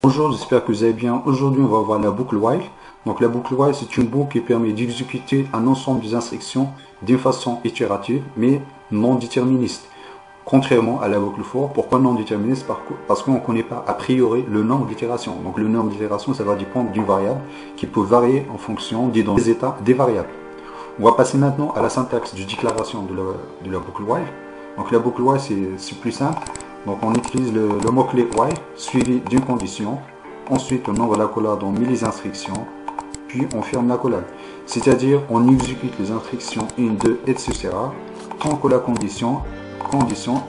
Bonjour, j'espère que vous allez bien. Aujourd'hui, on va voir la boucle while. Donc la boucle while, c'est une boucle qui permet d'exécuter un ensemble des instructions d'une façon itérative, mais non déterministe. Contrairement à la boucle for. Pourquoi non déterministe? Parce qu'on ne connaît pas a priori le nombre d'itérations. Donc le nombre d'itérations, ça va dépendre d'une variable qui peut varier en fonction des états des variables. On va passer maintenant à la syntaxe de déclaration de la boucle while. Donc la boucle while, c'est plus simple. Donc on utilise le mot-clé while suivi d'une condition. Ensuite on ouvre l'accolade, on met les instructions, puis on ferme l'accolade. C'est-à-dire on exécute les instructions 1, 2, etc. tant que la condition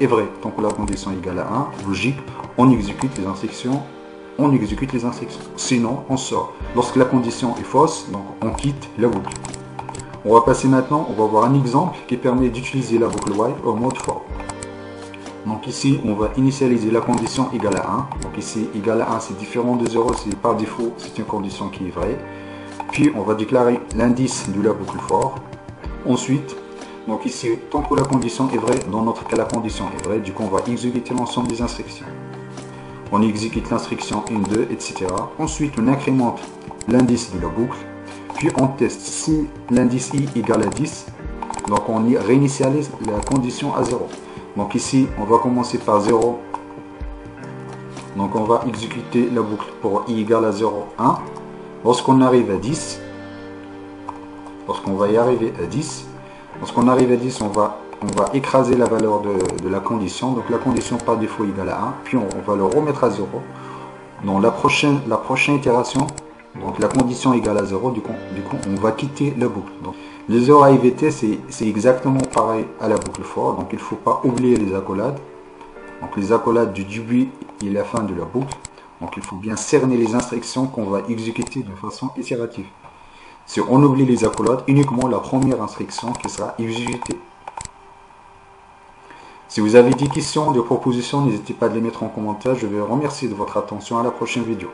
est vraie. Tant que la condition est égale à 1, logique, on exécute les instructions. Sinon on sort. Lorsque la condition est fausse, donc on quitte la boucle. On va passer maintenant, on va voir un exemple qui permet d'utiliser la boucle while au mode for. Donc ici, on va initialiser la condition égale à 1. Donc ici, égale à 1, c'est différent de 0, c'est par défaut, c'est une condition qui est vraie. Puis, on va déclarer l'indice de la boucle for. Ensuite, donc ici, tant que la condition est vraie, dans notre cas, la condition est vraie, du coup, on va exécuter l'ensemble des instructions. On exécute l'instruction 1, 2, etc. Ensuite, on incrémente l'indice de la boucle. Puis, on teste si l'indice i égale à 10. Donc, on réinitialise la condition à 0. Donc ici, on va commencer par 0. Donc on va exécuter la boucle pour i égale à 0, 1. Lorsqu'on arrive à 10, lorsqu'on va y arriver à 10, lorsqu'on arrive à 10, on va écraser la valeur de la condition. Donc la condition par défaut égale à 1. Puis on va le remettre à 0. Dans la prochaine itération, donc la condition égale à 0, du coup on va quitter la boucle. Donc, les heures à éviter, c'est exactement pareil à la boucle for. Donc il ne faut pas oublier les accolades. Donc les accolades du début et la fin de la boucle. Donc il faut bien cerner les instructions qu'on va exécuter de façon itérative. Si on oublie les accolades, uniquement la première instruction qui sera exécutée. Si vous avez des questions, des propositions, n'hésitez pas à les mettre en commentaire. Je vous remercie de votre attention. À la prochaine vidéo.